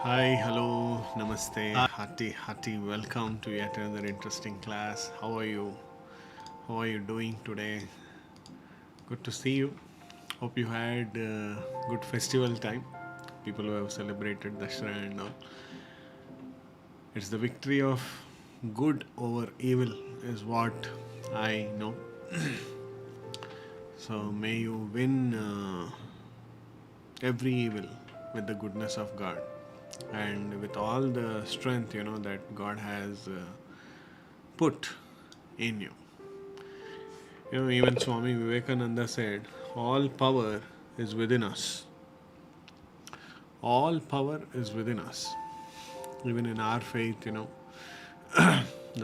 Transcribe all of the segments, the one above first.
Hi, hello, namaste, hearty welcome to yet another interesting class. How are you? How are you doing today? Good to see you. Hope you had good festival time. People who have celebrated Dashra and all. It's the victory of good over evil, is what I know. So may you win every evil with the goodness of God and with all the strength that God has put in you. Even Swami Vivekananda said, all power is within us. All power is within us. Even in our faith, the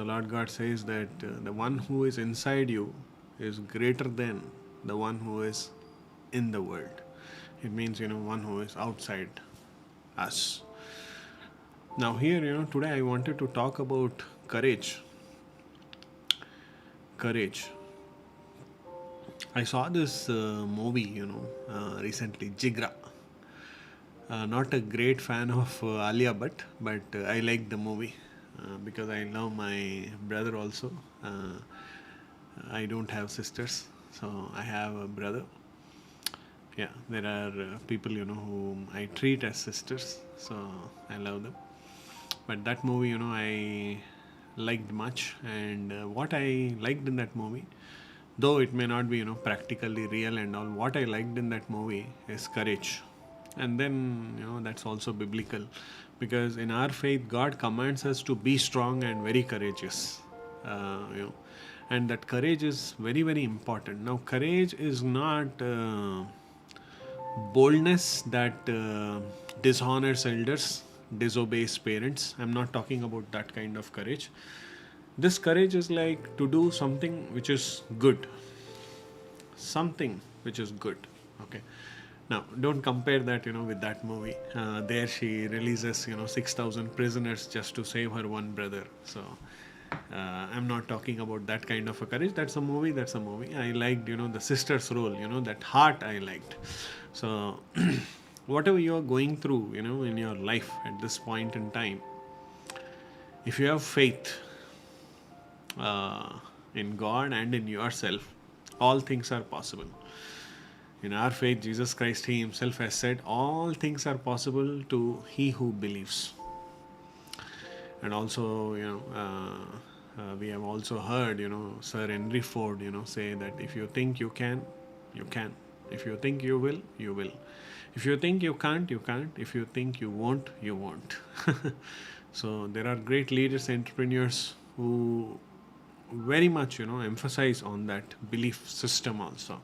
Lord God says that the one who is inside you is greater than the one who is in the world. It means, one who is outside us. Now, here, today I wanted to talk about courage. Courage. I saw this movie, recently, Jigra. Not a great fan of Alia Bhatt, but I liked the movie because I love my brother also. I don't have sisters, so I have a brother. Yeah, there are people whom I treat as sisters, so I love them. But that movie, I liked much, and what I liked in that movie, though it may not be practically real and all, what I liked in that movie is courage. And then that's also biblical, because in our faith God commands us to be strong and very courageous. And that courage is very, very important. Now, courage is not boldness that dishonors elders, disobeys parents. I'm not talking about that kind of courage. This courage is like to do something which is good. Something which is good. Okay. Now, don't compare that, with that movie. There she releases, 6,000 prisoners just to save her one brother. So, I'm not talking about that kind of a courage. That's a movie. That's a movie. I liked, the sister's role. That heart I liked. So, whatever you are going through, in your life at this point in time, if you have faith uh, in God and in yourself, all things are possible. In our faith, Jesus Christ, He Himself has said, all things are possible to he who believes. And also, we have also heard, Sir Henry Ford, say that if you think you can, you can. If you think you will, you will. If you think you can't, you can't. If you think you won't, you won't. So there are great leaders, entrepreneurs who very much, emphasize on that belief system also.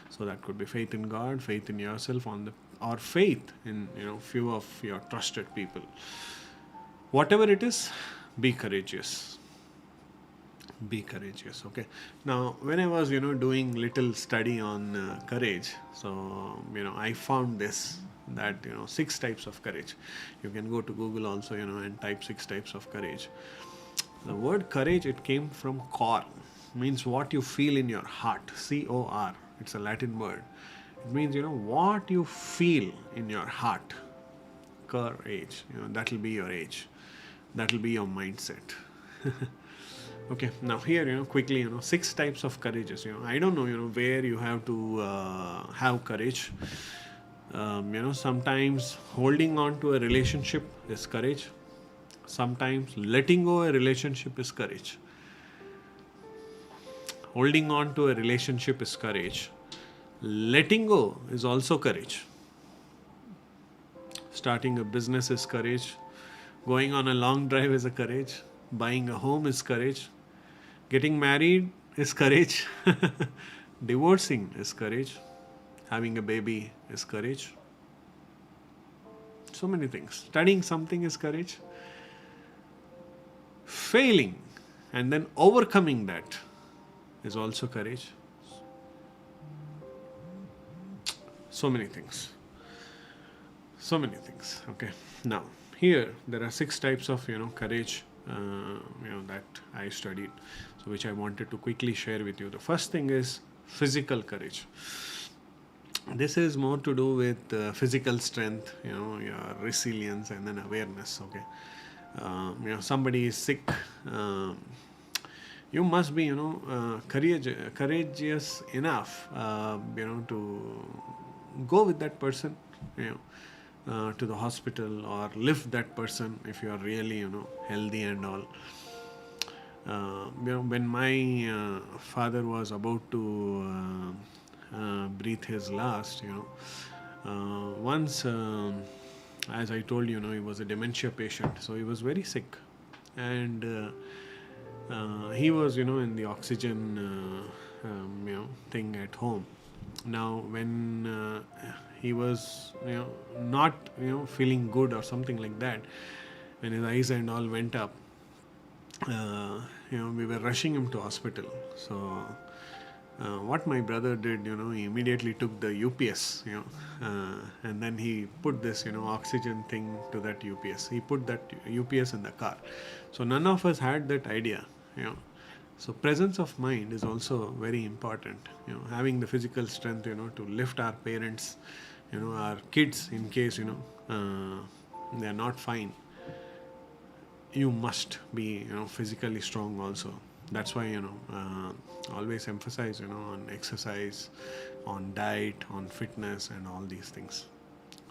So that could be faith in God, faith in yourself, or faith in few of your trusted people. Whatever it is, be courageous. Be courageous. Okay. Now, when I was doing little study on courage, so I found this, that 6 types of courage. You can go to Google also and type 6 types of courage. The word courage, it came from cor, means what you feel in your heart. COR. It's a Latin word. It means what you feel in your heart. Courage. That'll be your age. That'll be your mindset. Okay. Now here, quickly, 6 types of courages. I don't know, where you have to have courage. Sometimes holding on to a relationship is courage. Sometimes letting go a relationship is courage. Holding on to a relationship is courage. Letting go is also courage. Starting a business is courage. Going on a long drive is a courage. Buying a home is courage. Getting married is courage. Divorcing is courage. Having a baby is courage. So many things. Studying something is courage. Failing and then overcoming that is also courage. So many things. So many things. Okay. Now, here there are 6 types of courage that I studied, so which I wanted to quickly share with you. The first thing is physical courage. This is more to do with physical strength, your resilience and then awareness. Okay, somebody is sick. Um, you must be, courageous enough, to go with that person, to the hospital, or lift that person if you are really, healthy and all. When my father was about to breathe his last, once, as I told you, he was a dementia patient, so he was very sick, and he was, in the oxygen, thing at home. Now, when he was, not, feeling good or something like that, when his eyes and all went up, we were rushing him to hospital. So, what my brother did, he immediately took the UPS, and then he put this, oxygen thing to that UPS. He put that UPS in the car. So none of us had that idea, you know. So presence of mind is also very important. Having the physical strength, to lift our parents, our kids in case, they are not fine. You must be, physically strong also. That's why, always emphasize, on exercise, on diet, on fitness, and all these things.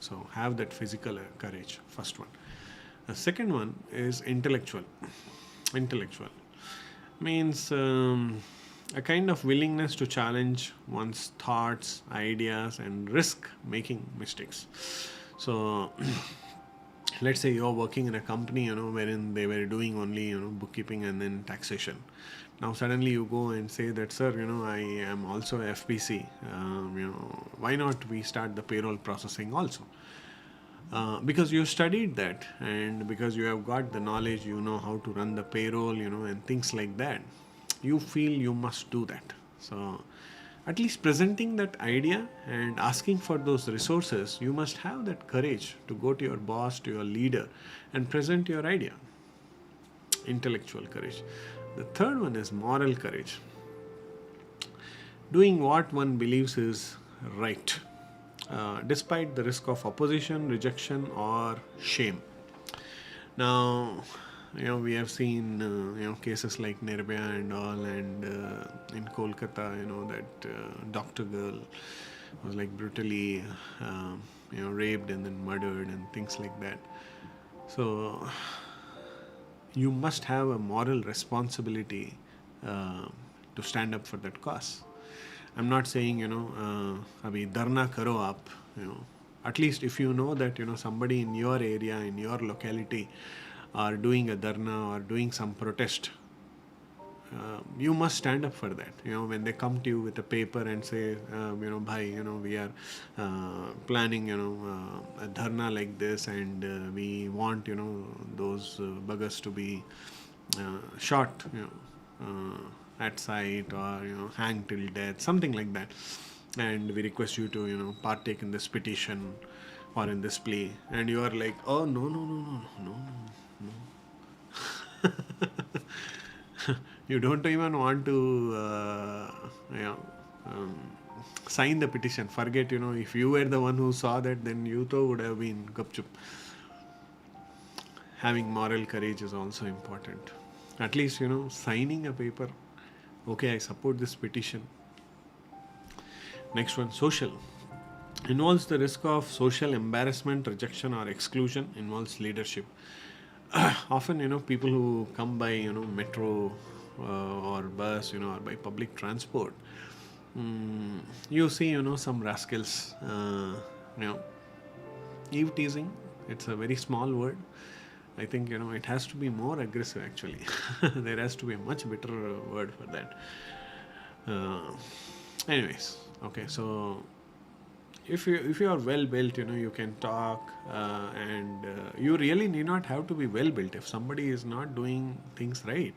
So have that physical courage. First one. The second one is intellectual. Intellectual means a kind of willingness to challenge one's thoughts, ideas, and risk making mistakes. So let's say you're working in a company, wherein they were doing only, bookkeeping and then taxation. Now suddenly you go and say that, sir, I am also FPC. Why not we start the payroll processing also? Because you studied that, and because you have got the knowledge, you know how to run the payroll, and things like that, you feel you must do that. So at least presenting that idea and asking for those resources, you must have that courage to go to your boss, to your leader, and present your idea. Intellectual courage. The third one is moral courage. Doing what one believes is right, despite the risk of opposition, rejection, or shame. Now, we have seen, cases like Nirbhaya and all, and in Kolkata, that doctor girl was like brutally, raped and then murdered and things like that. So, you must have a moral responsibility to stand up for that cause. I'm not saying, abhi dharna karo aap, at least if you know that, somebody in your area, in your locality are doing a dharna or doing some protest, you must stand up for that. When they come to you with a paper and say, bhai, we are planning, a dharna like this, and we want, those buggers to be shot, at sight, or hanged till death, something like that. And we request you to, partake in this petition or in this plea. And you are like, oh, no, no, no, no, no, no, no. You don't even want to, sign the petition. Forget, if you were the one who saw that, then you too would have been gupchup. Having moral courage is also important. At least, signing a paper. Okay, I support this petition. Next one, social. Involves the risk of social embarrassment, rejection, or exclusion. Involves leadership. Often, people who come by, metro or bus, or by public transport, you see, some rascals, eve teasing. It's a very small word. I think, it has to be more aggressive actually. There has to be a much better word for that. Anyways, okay, so if you are well built, you can talk, and you really need not have to be well built. If somebody is not doing things right,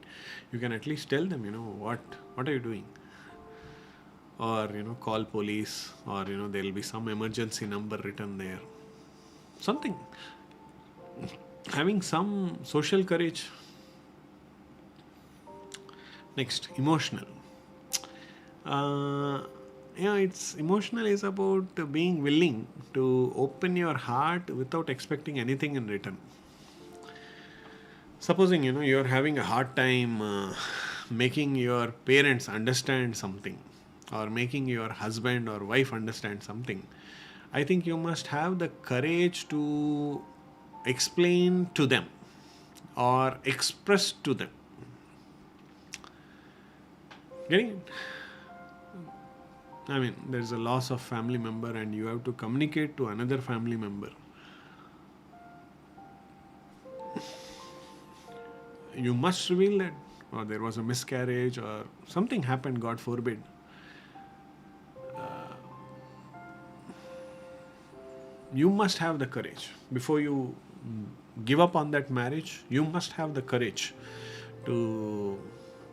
you can at least tell them, what are you doing, or call police, or there will be some emergency number written there, something. Having some social courage. Next, emotional. it's emotional is about being willing to open your heart without expecting anything in return. Supposing you're having a hard time making your parents understand something, or making your husband or wife understand something, I think you must have the courage to explain to them or express to them. Getting it? I mean, there's a loss of family member and you have to communicate to another family member. You must reveal that, or there was a miscarriage, or something happened, God forbid. You must have the courage before you give up on that marriage. You must have the courage to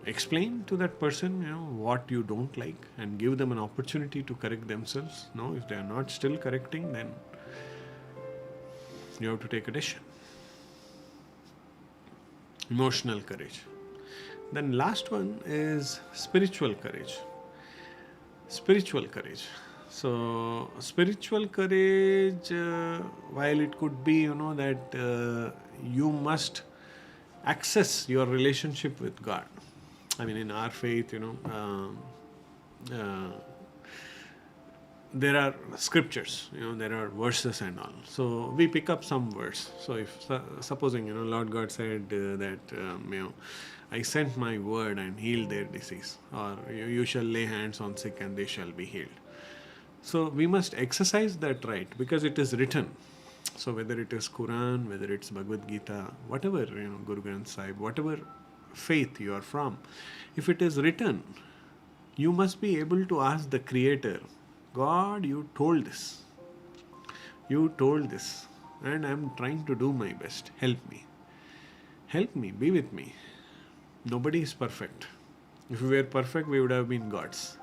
explain to that person what you don't like, and give them an opportunity to correct themselves. No, if they are not still correcting, then you have to take a decision. Emotional courage. Then last one is spiritual courage. Spiritual courage. So spiritual courage, while it could be that you must access your relationship with God. I mean, in our faith, uh, there are scriptures, there are verses and all. So we pick up some verse. So if supposing Lord God said that I sent my word and healed their disease, or you shall lay hands on sick and they shall be healed. So we must exercise that right, because it is written. So whether it is Quran, whether it's Bhagavad Gita, whatever, Guru Granth Sahib, whatever faith you are from, if it is written, you must be able to ask the Creator, God, you told this. You told this. And I am trying to do my best. Help me. Help me. Be with me. Nobody is perfect. If we were perfect, we would have been gods.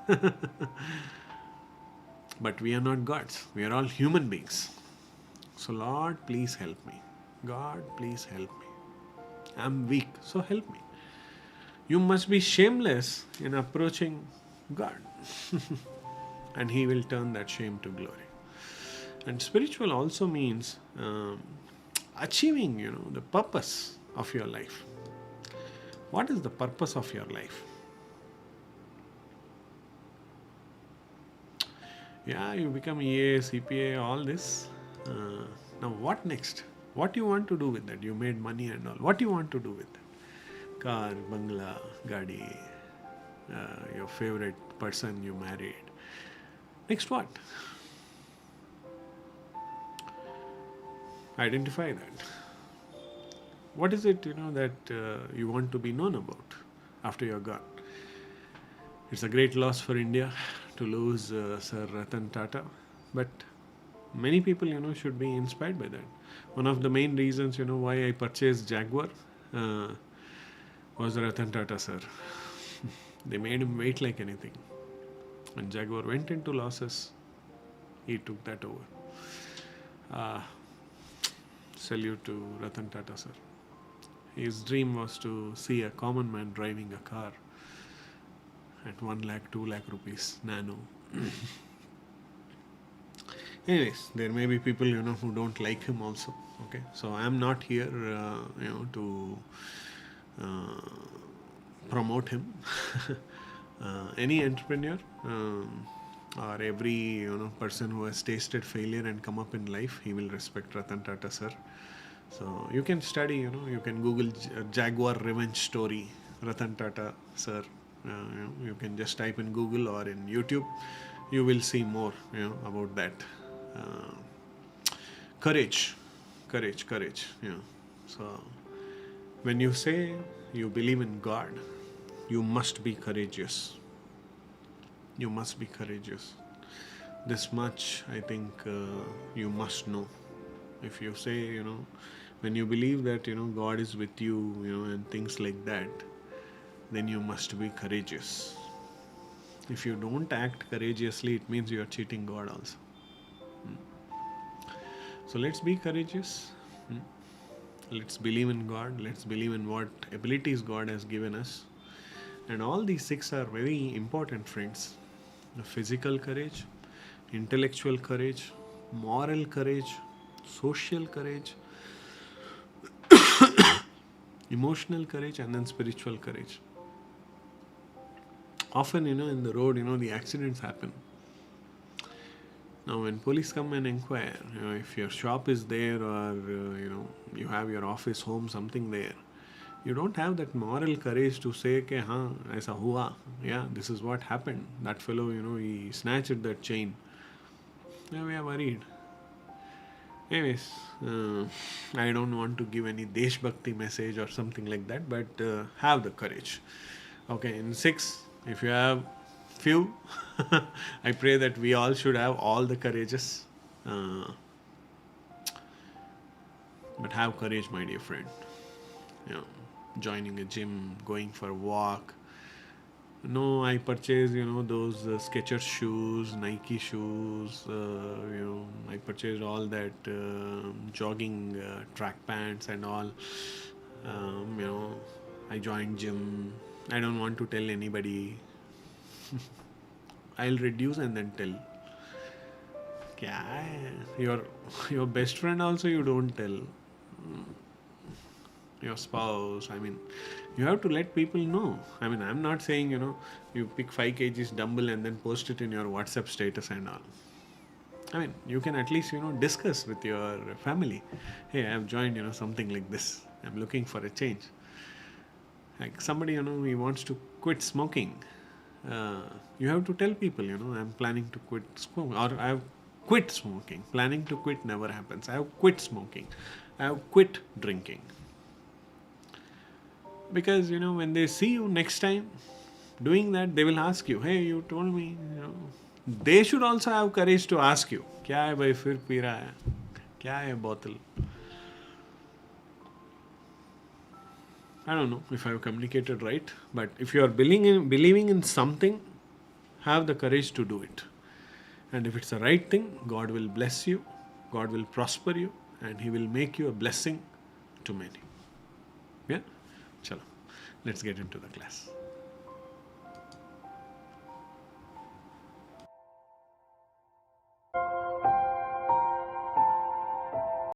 But we are not gods. We are all human beings. So, Lord, please help me. God, please help me. I am weak, so help me. You must be shameless in approaching God. And He will turn that shame to glory. And spiritual also means achieving, the purpose of your life. What is the purpose of your life? Yeah, you become EA, CPA, all this. Now what next? What you want to do with that? You made money and all. What you want to do with that? Car, bangla, gadi, your favorite person you married. Next what? Identify that. What is it, that you want to be known about after you're gone? It's a great loss for India to lose Sir Ratan Tata, but many people, should be inspired by that. One of the main reasons, why I purchased Jaguar was Ratan Tata, sir. They made him wait like anything. When Jaguar went into losses, he took that over. Salute to Ratan Tata, sir. His dream was to see a common man driving a car at 1 lakh, 2 lakh rupees, nano. Anyways, there may be people, who don't like him also. Okay, so I am not here, to promote him. Any entrepreneur or every person who has tasted failure and come up in life, he will respect Ratan Tata, sir. So you can study, you can Google Jaguar revenge story, Ratan Tata, sir. You can just type in Google or in YouTube. You will see more, about that. Courage. So when you say you believe in God, you must be courageous. You must be courageous. This much, I think, you must know. If you say, when you believe that, God is with you, and things like that, then you must be courageous. If you don't act courageously, it means you are cheating God also. So let's be courageous. Let's believe in God. Let's believe in what abilities God has given us. And all these 6 are very important, friends. physical courage, intellectual courage, moral courage, social courage, emotional courage, and then spiritual courage. Often, in the road, the accidents happen. Now, when police come and inquire, if your shop is there, or you have your office, home, something there, you don't have that moral courage to say, "Ke haan, aisa hua, yeah, this is what happened. That fellow, he snatched that chain." Yeah, we are worried. Anyways, I don't want to give any Desh Bhakti message or something like that, but have the courage. Okay, in 6, if you have few, I pray that we all should have all the courageous. But have courage, my dear friend. You know, joining a gym, going for a walk. No, I purchased, those Skechers shoes, Nike shoes. I purchased all that jogging track pants and all. I joined gym. I don't want to tell anybody. I'll reduce and then tell. Kya hai? Your best friend also you don't tell. Your spouse. I mean, you have to let people know. I mean, I'm not saying, you pick 5 kgs dumbbell and then post it in your WhatsApp status and all. I mean, you can at least, discuss with your family. Hey, I've joined, something like this. I'm looking for a change. Like somebody, he wants to quit smoking. You have to tell people, I'm planning to quit smoking, or I've quit smoking. Planning to quit never happens. I have quit smoking. I have quit drinking. Because, when they see you next time doing that, they will ask you, hey, you told me, They should also have courage to ask you, kya hai bhai, fir pee raha hai? Kya hai bottle? I don't know if I have communicated right, but if you are believing in something, have the courage to do it. And if it's the right thing, God will bless you, God will prosper you, and He will make you a blessing to many. Yeah? Chalo. Let's get into the class.